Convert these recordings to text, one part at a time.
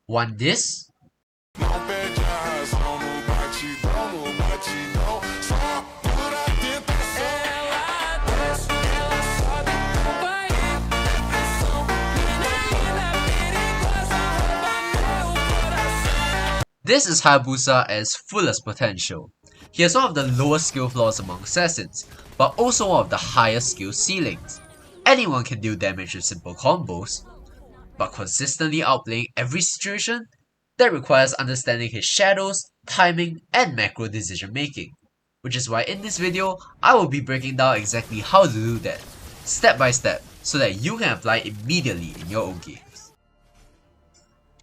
Want this? This is Hayabusa at its fullest potential. He has one of the lowest skill floors among assassins, but also one of the highest skill ceilings. Anyone can deal damage with simple combos, but consistently outplaying every situation, that requires understanding his shadows, timing, and macro decision making. Which is why in this video, I will be breaking down exactly how to do that, step by step, so that you can apply immediately in your own games.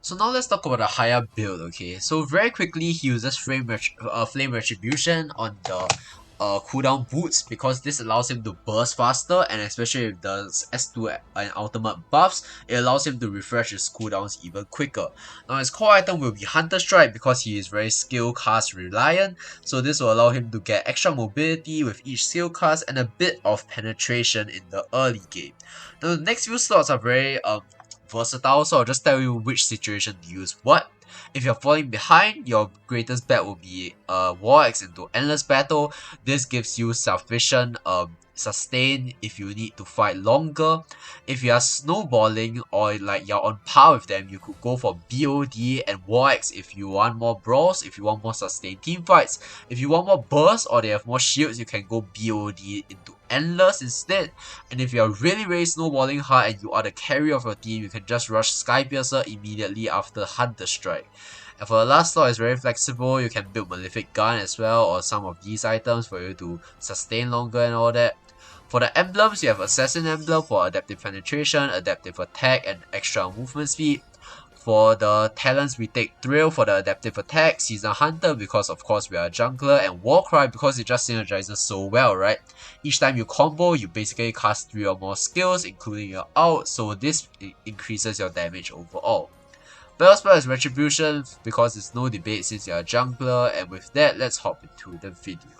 So now let's talk about the higher build, okay? So very quickly, he uses Flame Retribution on the cooldown boots because this allows him to burst faster, and especially with the S2 and ultimate buffs, it allows him to refresh his cooldowns even quicker. Now his core item will be Hunter Strike because he is very skill cast reliant, so this will allow him to get extra mobility with each skill cast and a bit of penetration in the early game. Now the next few slots are very versatile, so I'll just tell you which situation to use what. If you're falling behind, your greatest bet will be War Axe into Endless Battle. This gives you sufficient sustain if you need to fight longer. If you are snowballing or like you're on par with them, you could go for BOD and War Axe if you want more brawls, if you want more sustained team fights. If you want more bursts or they have more shields, you can go BOD into Endless instead. And if you're really snowballing hard and you are the carry of your team, you can just rush Skypiercer immediately after Hunter Strike. And for the last slot, it's very flexible. You can build Malefic Gun as well, or some of these items for you to sustain longer and all that. For the emblems, you have Assassin Emblem for adaptive penetration, adaptive attack, and extra movement speed. For the talents, we take Thrill for the adaptive attack, Season Hunter because of course we are a jungler, and Warcry because it just synergizes so well, right? Each time you combo, you basically cast 3 or more skills, including your ult, so this increases your damage overall. Battle Spell is Retribution because it's no debate since you're a jungler, and with that, let's hop into the video.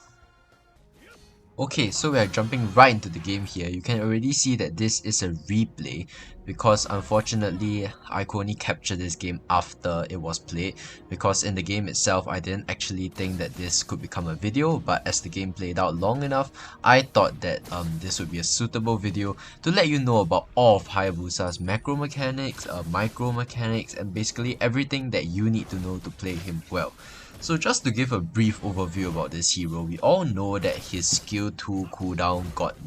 Okay, so we are jumping right into the game here. You can already see that this is a replay because unfortunately I could only capture this game after it was played, because in the game itself I didn't actually think that this could become a video, but as the game played out long enough, I thought that this would be a suitable video to let you know about all of Hayabusa's macro mechanics, micro mechanics, and basically everything that you need to know to play him well. So just to give a brief overview about this hero, we all know that his skill 2 cooldown got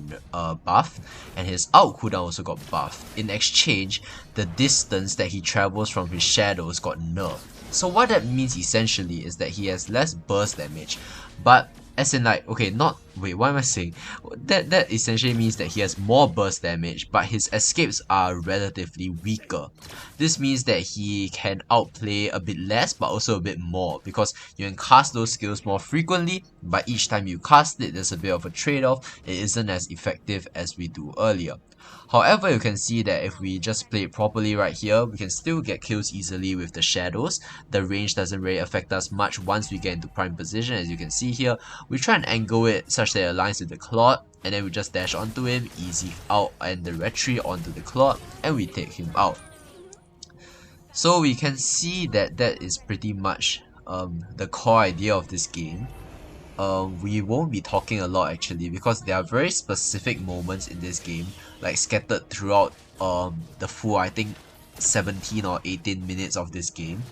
buffed, and his ult cooldown also got buffed. In exchange, the distance that he travels from his shadows got nerfed. So what that means essentially is that he has less burst damage, but as in like, okay, not, wait, what am I saying? That essentially means that he has more burst damage, but his escapes are relatively weaker. This means that he can outplay a bit less, but also a bit more, because you can cast those skills more frequently, but each time you cast it, there's a bit of a trade-off. It isn't as effective as we do earlier. However, you can see that if we just play it properly right here, we can still get kills easily with the shadows. The range doesn't really affect us much once we get into prime position. As you can see here, we try and angle it such that it aligns with the Claude, and then we just dash onto him, easy out, and the retreat onto the Claude, and we take him out. So we can see that that is pretty much the core idea of this game. We won't be talking a lot actually, because there are very specific moments in this game, like scattered throughout the full, I think, 17 or 18 minutes of this game,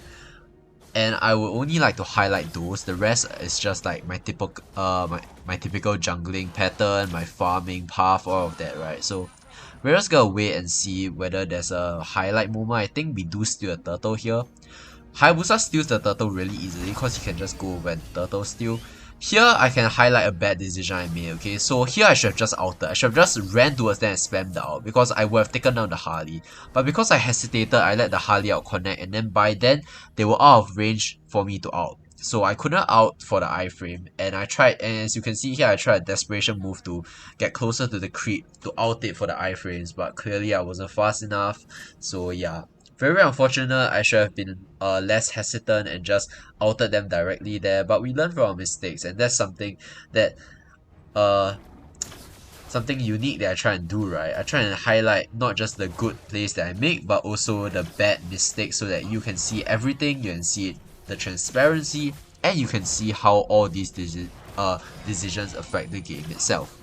and I would only like to highlight those. The rest is just like my typical my typical jungling pattern, my farming path, all of that, right? So we're just gonna wait and see whether there's a highlight moment. I think we do steal a turtle here. Hayabusa steals the turtle really easily because he can just go over and turtle steal. Here I can highlight a bad decision I made, okay? So here I should have just ulted. I should have just ran towards them and spammed the ult, because I would have taken down the Harley. But because I hesitated, I let the Harley out connect, and then by then they were out of range for me to ult. So I couldn't ult for the iframe, and I tried, and as you can see here, I tried a desperation move to get closer to the creep to ult it for the iframes, but clearly I wasn't fast enough. So yeah, very unfortunate. I should have been less hesitant and just ulted them directly there, but we learn from our mistakes, and that's something that something unique that I try and do, right? I try and highlight not just the good plays that I make, but also the bad mistakes so that you can see everything, you can see the transparency, and you can see how all these decisions affect the game itself.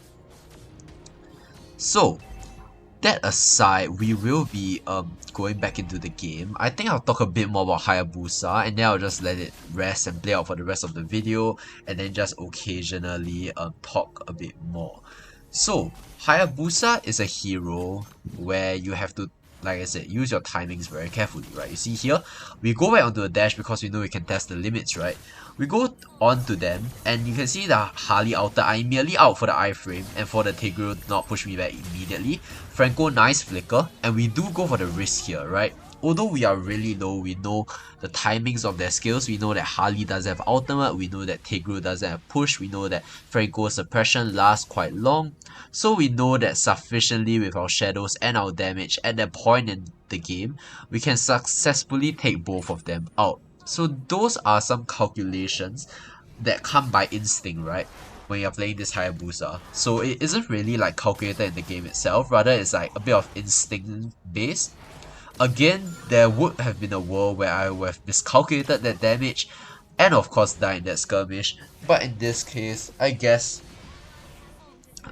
So, that aside, we will be going back into the game. I think I'll talk a bit more about Hayabusa, and then I'll just let it rest and play out for the rest of the video, and then just occasionally talk a bit more. So, Hayabusa is a hero where you have to, like I said, use your timings very carefully, right? You see here, we go back onto the dash because we know we can test the limits, right? We go on to them, and you can see the Harley outer. I merely out for the iframe, and for the Tigreal to not push me back immediately. Franco, nice flicker, and we do go for the risk here, right? Although we are really low, we know the timings of their skills, we know that Harley doesn't have ultimate, we know that Tigreal doesn't have push, we know that Franco's suppression lasts quite long, so we know that sufficiently with our shadows and our damage at that point in the game, we can successfully take both of them out. So those are some calculations that come by instinct, right? When you're playing this Hayabusa. So it isn't really like calculated in the game itself, rather it's like a bit of instinct based. Again, there would have been a world where I would have miscalculated that damage and of course died in that skirmish, but in this case, I guess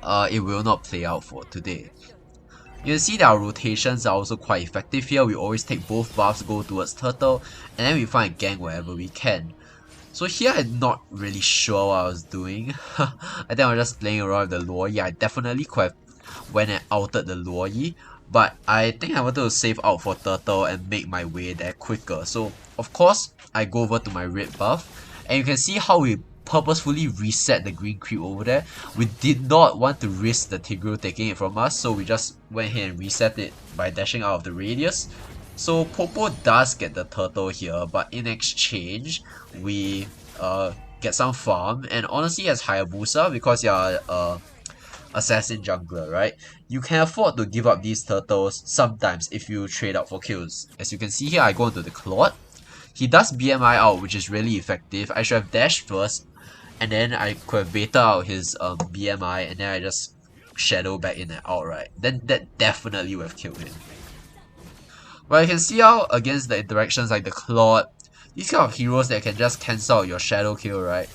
it will not play out for today. You can see that our rotations are also quite effective here. We always take both buffs, go towards Turtle, and then we find gang wherever we can. So here I'm not really sure what I was doing. I think I was just playing around with the Luoyi. I definitely could have went and outed the Luoyi, but I think I wanted to save out for Turtle and make my way there quicker. So of course, I go over to my red buff, and you can see how we purposefully reset the green creep over there. We did not want to risk the Tigreal taking it from us, so we just went ahead and reset it by dashing out of the radius. So Popo does get the turtle here, but in exchange, we get some farm, and honestly as Hayabusa, because you're assassin jungler, right? You can afford to give up these turtles sometimes if you trade out for kills. As you can see here, I go into the Claude. He does BMI out, which is really effective. I should have dashed first, and then I could have baited out his BMI, and then I just shadow back in and out, right? Then that definitely would have killed him. But you can see how against the interactions like the Claude, these kind of heroes that can just cancel out your shadow kill, right?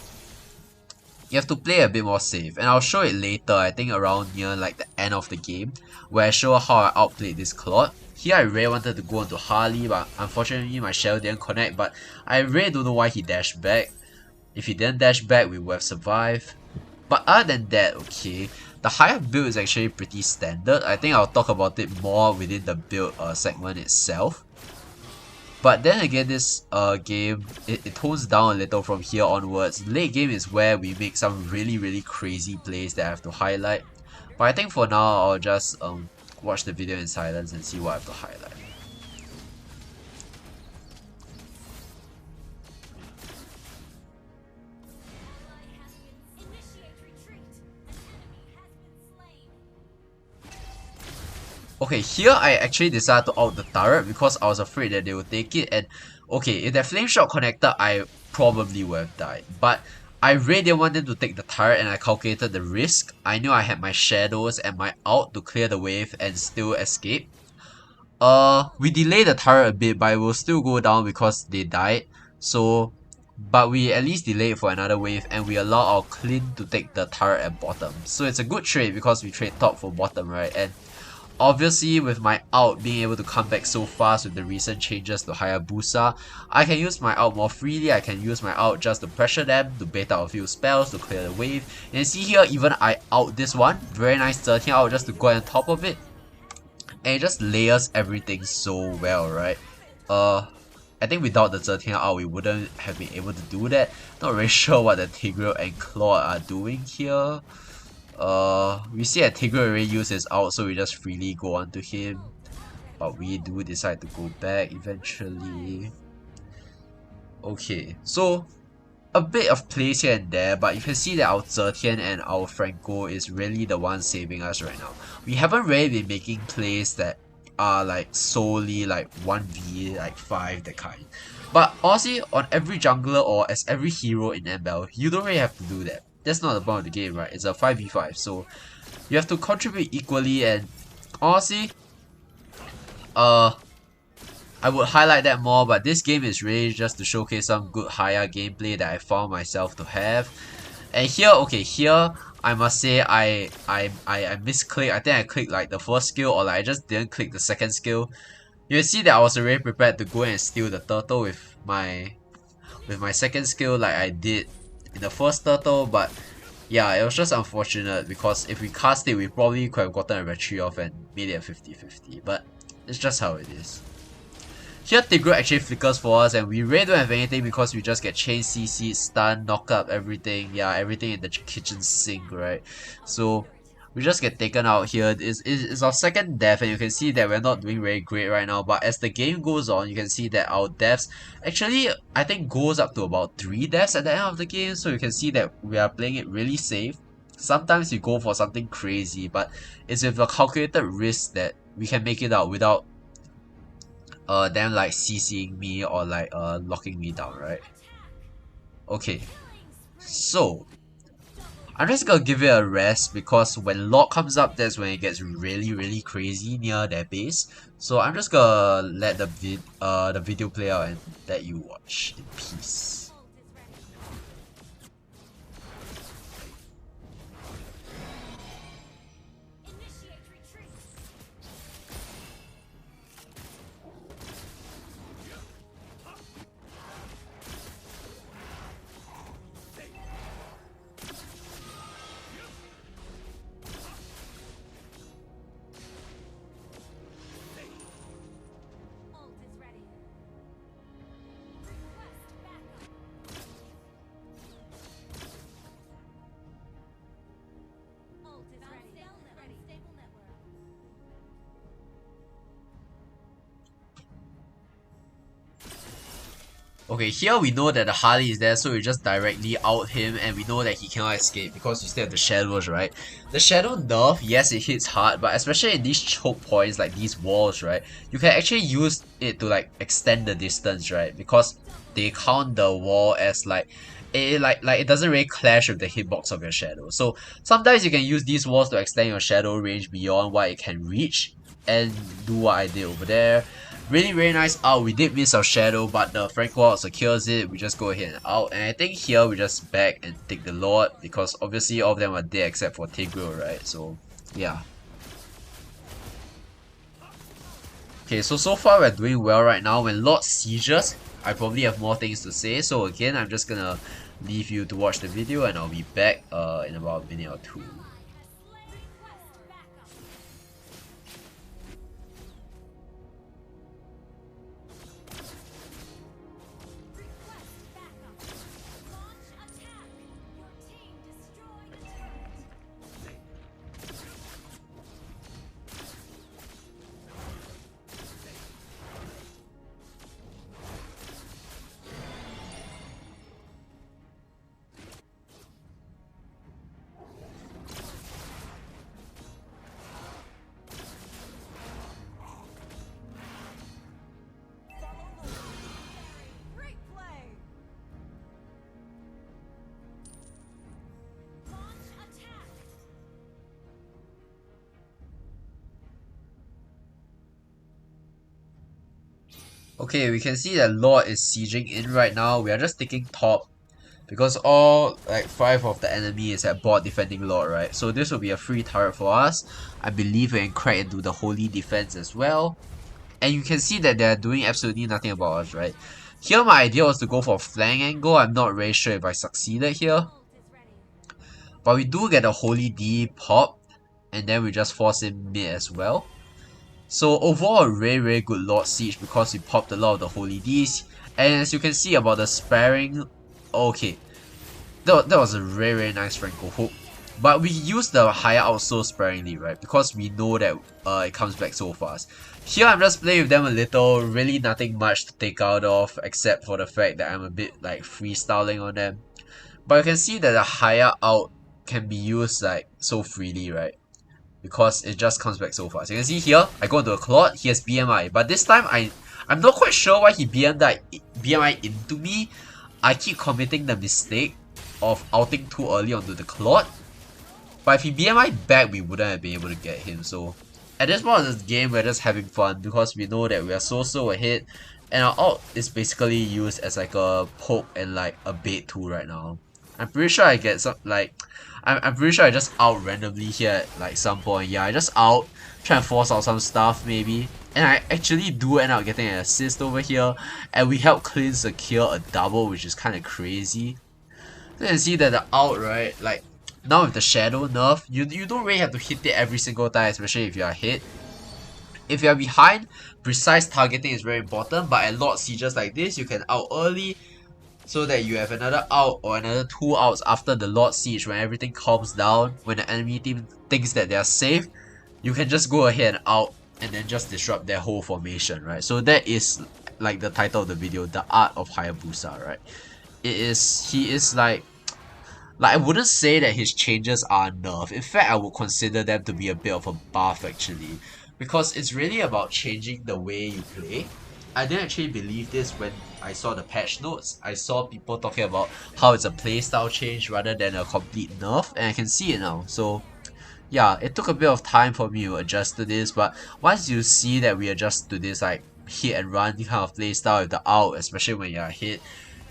You have to play a bit more safe, and I'll show it later, I think around near like the end of the game, where I show how I outplayed this Claude. Here I really wanted to go into Harley, but unfortunately my shadow didn't connect, but I really don't know why he dashed back. If he didn't dash back, we would have survived. But other than that, okay, the higher build is actually pretty standard. I think I'll talk about it more within the build segment itself. But then again, this game, it tones down a little from here onwards. Late game is where we make some really crazy plays that I have to highlight. But I think for now, I'll just watch the video in silence and see what I have to highlight. Okay, here I actually decided to out the turret because I was afraid that they would take it, and okay, if that flame shot connected, I probably would have died. But I really didn't want them to take the turret, and I calculated the risk. I knew I had my shadows and my ult to clear the wave and still escape. We delayed the turret a bit, but it will still go down because they died. So, but we at least delayed for another wave, and we allow our clean to take the turret at bottom. So it's a good trade because we trade top for bottom, right? And obviously, with my ult being able to come back so fast with the recent changes to Hayabusa, I can use my ult more freely. I can use my ult just to pressure them, to bait out a few spells, to clear the wave. And see here, even I ult this one. Very nice 13 ult just to go on top of it. And it just layers everything so well, right? I think without the 13 ult, we wouldn't have been able to do that. Not really sure what the Tigreal and Claude are doing here. We see that Tigreal already used his ult, so we just freely go on to him. But we do decide to go back eventually. Okay, so a bit of plays here and there, but you can see that our Zetian and our Franco is really the one saving us right now. We haven't really been making plays that are like solely like 1v like 5 that kind. But honestly, on every jungler or as every hero in ML, you don't really have to do that. That's not the point of the game, right? It's a 5v5, so You have to contribute equally, and honestly, I would highlight that more, but this game is really just to showcase some good higher gameplay that I found myself to have. And here, okay, here I must say I misclicked. I think I clicked like the first skill, or like I just didn't click the second skill. You can see that I was already prepared to go and steal the turtle with my second skill like I did in the first turtle, but yeah, it was just unfortunate because if we cast it, we probably could have gotten a retreat off and made it a 50-50, but it's just how it is. Here Tigro actually flickers for us, and we really don't have anything because we just get chain CC, stun, knock up everything, yeah, everything in the kitchen sink, right? So we just get taken out here. It's our second death, and you can see that we're not doing very great right now, but as the game goes on, you can see that our deaths actually, I think, goes up to about 3 deaths at the end of the game, so you can see that we are playing it really safe. Sometimes you go for something crazy, but it's with a calculated risk that we can make it out without them like CCing me or like locking me down, right? Okay, so I'm just gonna give it a rest because when lock comes up, that's when it gets really crazy near their base. So I'm just gonna let the video play out and let you watch in peace. Okay, here we know that the Harley is there, so we just directly out him, and we know that he cannot escape because we still have the shadows, right? The shadow nerf, yes, it hits hard, but especially in these choke points, like these walls, right? You can actually use it to like extend the distance, right? Because they count the wall as like it doesn't really clash with the hitbox of your shadow. So sometimes you can use these walls to extend your shadow range beyond what it can reach, and do what I did over there. Really nice out. We did miss our shadow, but the Frank Wall secures it. We just go ahead and out. And I think here we just back and take the Lord because obviously all of them are dead except for Tigro, right? So yeah. Okay, so far we're doing well right now. When Lord sieges, I probably have more things to say. So again, I'm just gonna leave you to watch the video, and I'll be back in about a minute or two. Okay, we can see that Lord is sieging in right now. We are just taking top because all like 5 of the enemy is at bot defending Lord, right? So this will be a free turret for us. I believe we can crack into the holy defense as well. And you can see that they're doing absolutely nothing about us, right? Here my idea was to go for a flank angle. I'm not really sure if I succeeded here. But we do get a holy D pop, and then we just force in mid as well. So overall a very good Lord Siege because we popped a lot of the holy Ds. And as you can see about the sparing, okay, that was a very nice Franco hook. But we use the higher out so sparingly, right? Because we know that it comes back so fast. Here I'm just playing with them a little, really nothing much to take out of except for the fact that I'm a bit like freestyling on them. But you can see that the higher out can be used like so freely, right? Because it just comes back so fast. You can see here, I go into a Claude, he has BMI. But this time, I'm not quite sure why he BMI into me. I keep committing the mistake of outing too early onto the Claude. But if he BMI back, we wouldn't have been able to get him. So at this point of the game, we're just having fun because we know that we are so ahead. And our ult is basically used as like a poke and like a bait tool right now. I'm pretty sure I get some like I'm pretty sure I just out randomly here at like some point. Yeah, I just out, try and force out some stuff maybe. And I actually do end up getting an assist over here. And we help clean secure a double, which is kind of crazy. So you can see that the out, right, like now with the shadow nerf, you don't really have to hit it every single time, especially if you are hit. If you are behind, precise targeting is very important, but at Lord Sieges like this, you can out early so that you have another out or another 2 outs after the Lord Siege when everything calms down, when the enemy team thinks that they are safe. You can just go ahead and out and then just disrupt their whole formation, right? So that is like the title of the video, the Art of Hayabusa, right? He is like I wouldn't say that his changes are nerf. In fact, I would consider them to be a bit of a buff actually. Because it's really about changing the way you play. I didn't actually believe this when I saw the patch notes. I saw people talking about how it's a playstyle change rather than a complete nerf, and I can see it now. So yeah, it took a bit of time for me to adjust to this, but once you see that we adjust to this like hit and run kind of playstyle with the out, especially when you're hit,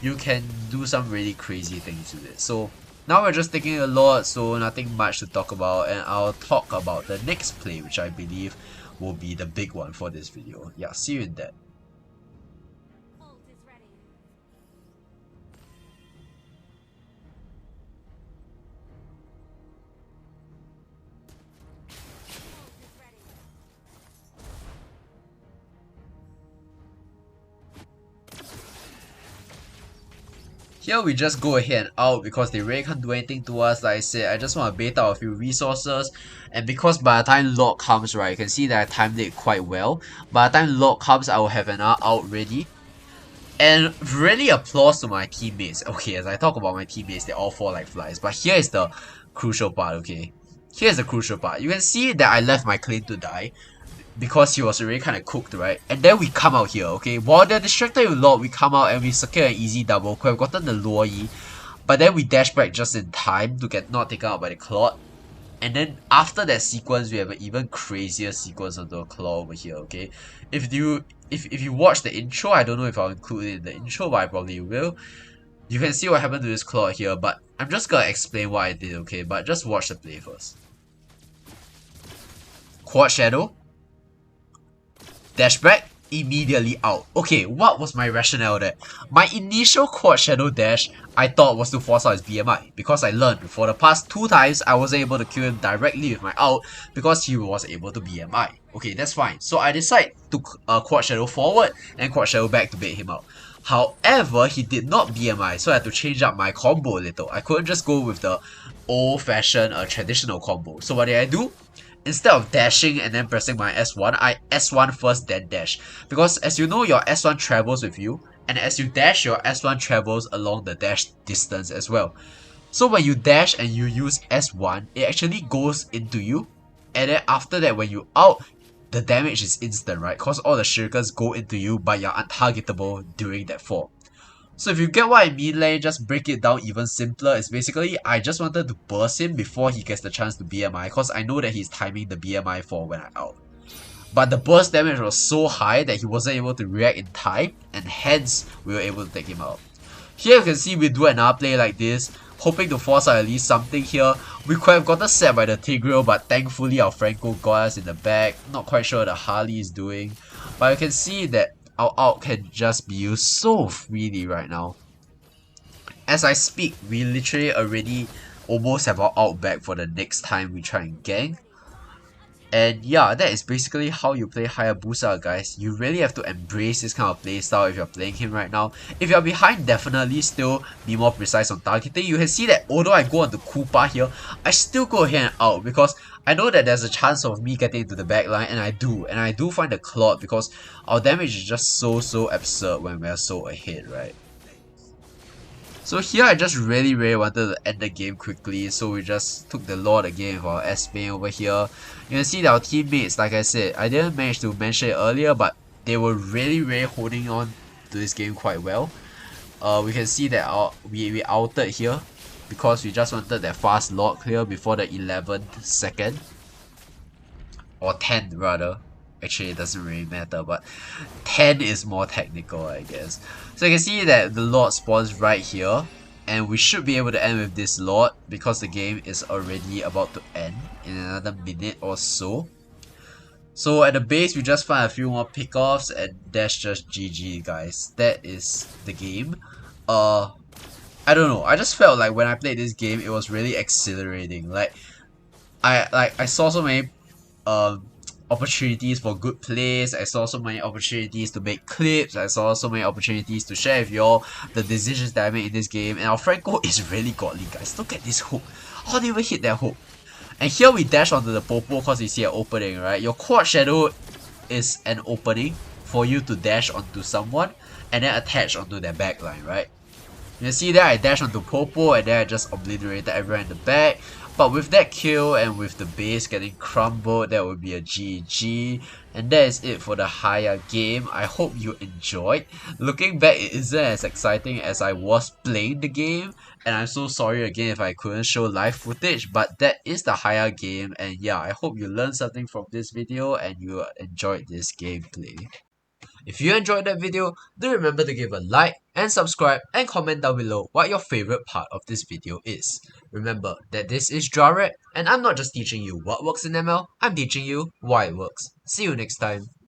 you can do some really crazy things with it. So now we're just taking a lot, so nothing much to talk about, and I'll talk about the next play, which I believe will be the big one for this video. Yeah, see you in that. Here we just go ahead and out because they really can't do anything to us. Like I said, I just want to bait out a few resources, and because by the time Lord comes, right, you can see that I timed it quite well. By the time Lord comes, I will have another out ready. And really applause to my teammates. Okay, as I talk about my teammates, they all fall like flies. But here is the crucial part, okay? Here's the crucial part. You can see that I left my clean to die because he was already kind of cooked, right? And then we come out here, okay? While they're distracted with Lord, we come out and we secure an easy double. Could have gotten the Luo Yi, but then we dash back just in time to get not taken out by the Claw. And then after that sequence, we have an even crazier sequence of the Claw over here, okay? If you watch the intro, I don't know if I'll include it in the intro, but I probably will. You can see what happened to this Claw here, but I'm just gonna explain what I did, okay? But just watch the play first. Quad Shadow. Dash back, immediately out. Okay, what was my rationale there? My initial Quad Shadow dash, I thought was to force out his BMI, because I learned for the past 2 times I wasn't able to kill him directly with my out because he was able to BMI. Okay, that's fine. So I decided to Quad Shadow forward and Quad Shadow back to bait him out. However, he did not BMI, so I had to change up my combo a little. I couldn't just go with the old-fashioned traditional combo. So what did I do? Instead of dashing and then pressing my S1, I S1 first then dash. Because as you know, your S1 travels with you, and as you dash, your S1 travels along the dash distance as well. So when you dash and you use S1, it actually goes into you, and then after that when you out, the damage is instant, right? Because all the shurikens go into you, but you're untargetable during that fall. So if you get what I mean, let me just break it down even simpler. It's basically, I just wanted to burst him before he gets the chance to BMI, because I know that he's timing the BMI for when I out. But the burst damage was so high that he wasn't able to react in time, and hence we were able to take him out. Here you can see we do another play like this, hoping to force out at least something here. We could have gotten set by the Tigreal, but thankfully our Franco got us in the back. Not quite sure what the Harley is doing, but you can see that our out can just be used so freely right now. As I speak, we literally already almost have our out back for the next time we try and gang. And yeah, that is basically how you play Hayabusa, guys. You really have to embrace this kind of playstyle if you're playing him right now. If you're behind, definitely still be more precise on targeting. You can see that although I go on the Koopa here, I still go ahead and out because I know that there's a chance of me getting into the back line, and I do find the Clot because our damage is just so absurd when we're so ahead, right? So here I just really wanted to end the game quickly, so we just took the Lord again with our S-Main over here. You can see that our teammates, like I said, I didn't manage to mention it earlier, but they were really holding on to this game quite well. We can see that we outed here because we just wanted that fast lord clear before the 11th second. Or 10 rather. Actually, it doesn't really matter, but 10 is more technical, I guess. So you can see that the Lord spawns right here, and we should be able to end with this Lord because the game is already about to end in another minute or so. So at the base, we just find a few more pickoffs, and that's just GG, guys. That is the game. I don't know. I just felt like when I played this game, it was really exhilarating. I saw so many um opportunities for good plays. I saw so many opportunities to make clips. I saw so many opportunities to share with y'all the decisions that I made in this game. And our Franco is really godly, guys. Look at this hook. How do you even hit that hook? And here we dash onto the Popo because you see an opening, right? Your quad shadow is an opening for you to dash onto someone and then attach onto their backline, right? You see there, I dashed onto Popo and then I just obliterated everyone in the back. But with that kill and with the base getting crumbled, that would be a GG. And that is it for the Haya game. I hope you enjoyed. Looking back, it isn't as exciting as I was playing the game. And I'm so sorry again if I couldn't show live footage. But that is the Haya game. And yeah, I hope you learned something from this video and you enjoyed this gameplay. If you enjoyed that video, do remember to give a like and subscribe and comment down below what your favorite part of this video is. Remember that this is Jared and I'm not just teaching you what works in ML, I'm teaching you why it works. See you next time.